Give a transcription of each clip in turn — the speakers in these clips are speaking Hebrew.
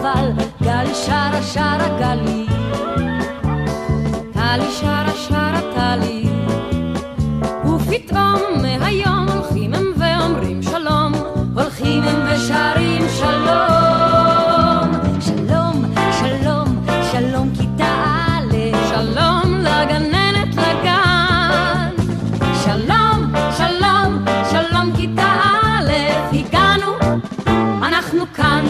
אבל גלי שרה שרה גלי, טלי שרה שרה טלי, ופתאום מהיום הולכים הם ואומרים שלום, הולכים הם ושרים שלום, שלום שלום שלום כיתה א', שלום לגננת לגן, שלום שלום שלום כיתה א', הגענו אנחנו כאן,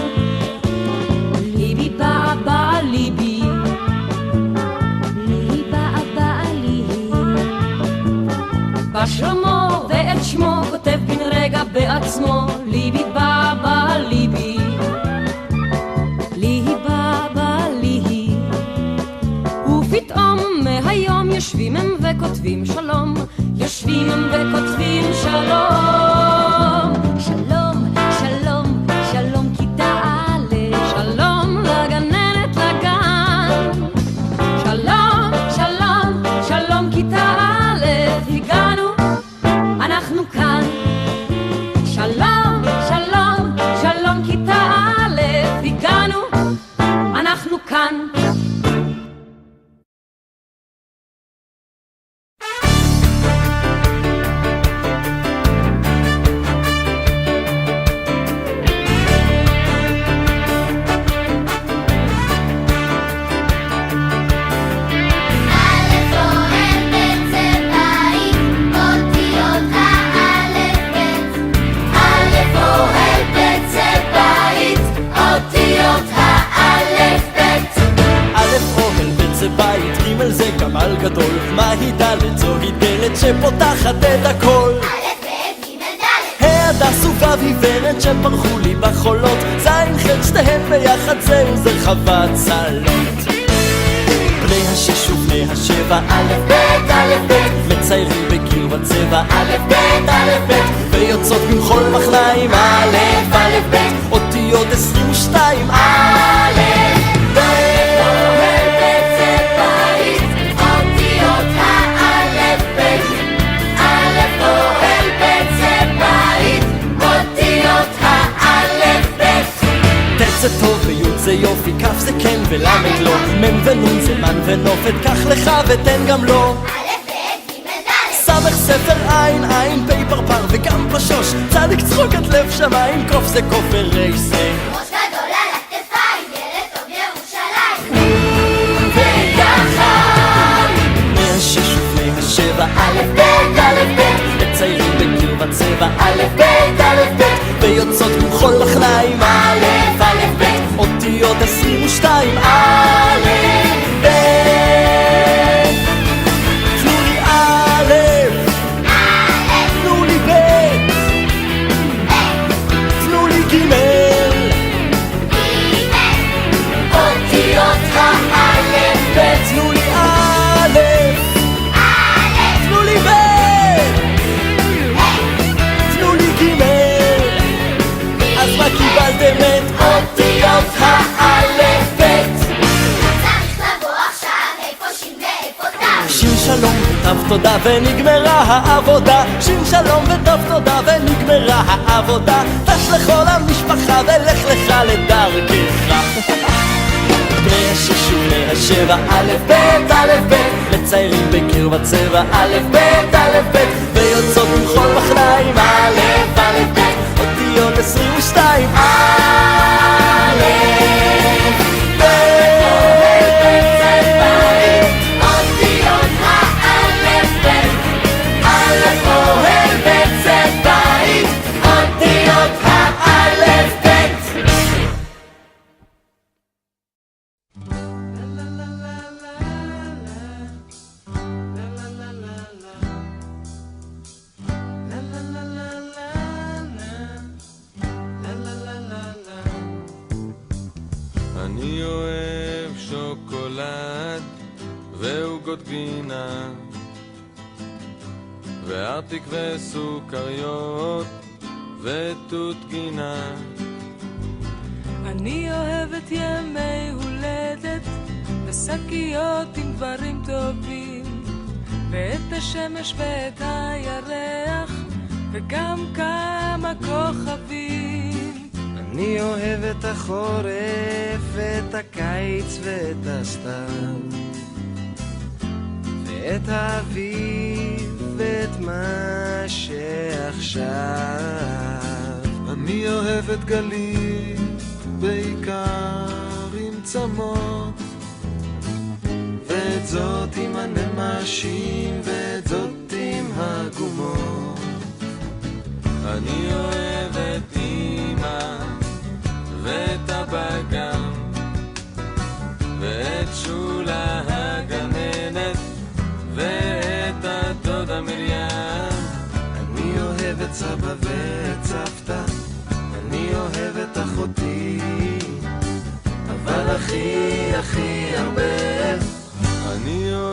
ליבי באה באה ליבי, ליבי באה באה ליבי, בשלמו ואת שמו כותב בן רגע בעצמו, ליבי באה באה ליבי, ליבי באה באה ליבי, ופתאום מהיום יושבים הם וכותבים שלום, יושבים הם וכותבים שלום, שלום שלום שלום כיתה א', שלום לגננת לגן, שלום שלום שלום כיתה א', הגענו אנחנו כאן, שלום שלום שלום כיתה א', הגענו אנחנו כאן. גדול, מהי ד' זוהי דלת שפותחת את הכל. א' ב' ג' ד' ההדס וו' ורד שפרחו לי בחולות, זין ח' שתיהן ביחד זהו זה חוות צלות. בני השש ובני השבע א' ב' א' ב' מציירים בקיר בצבע א' ב' א' ב' ויוצאות במחול מחניים א' א' ב' אותיות 22 א' זה טוב וי' זה יופי, כ' זה כן ולמד לא, מ' ונ' זה מן ונופת, קח לך ותן גם לו. א' ב' ג' ד' סמך ספר עין, עין פי פרפר וגם פשוש, צדיק צחוק עד לב שמיים, קוף זה כופר ריש זה ראש גדול על הכתפיים, ילד טוב ירושלים. ויחד בני השש ובני השבע א' ב' א' ב' מציירים בקיר בצבע א' ב' א' ב' ויוצאות במחול מחניים א' א' ב' אותיות 22 א' ב' תנו לי א' תנו לי ב' תנו לי ג' אותיות האלף ב' תנו לי א' תנו לי ב' תנו לי ג' אז מה קיבלתם את אותיות האלף ב'? צריך לבוא עכשיו איפה שין ואיפה ת'. שין שלום ותו תודה ונגמרה העבודה, שין שלום ותו תודה ונגמרה העבודה, טס לכל המשפחה ולך לך לדרכך. בני השש ובני השבע א' ב' א' ב' מציירים בקיר בצבע א' ב' א' ב' ויוצאות במחול מחניים א' א' ב' אותיות 22 א' ב' אותיות האלף ב' א' אוהל ב' זה בית אותיות האלף ב' אני אוהב שוקולד ועוגות גבינה וארטיק וסוכריות ותות גינה. אני אוהבת ימי הולדת ושקיות עם דברים טובים ואת השמש ואת הירח וגם כמה כוכבים. אני אוהב את החורף ואת הקיץ ואת הסתיו ואת האביב ואת מה שעכשיו. אני אוהב את גליל בעיקר עם צמות, ואת זאת עם הנמשים ואת זאת עם הגומות. אני אוהב את אמא ואת אבא גם, ואת שולה הגננת ואת הדודה מרים. אני אוהב את סבא ואת סבתא, אני אוהב את אחותי, אבל הכי הכי הרבה אני אוהב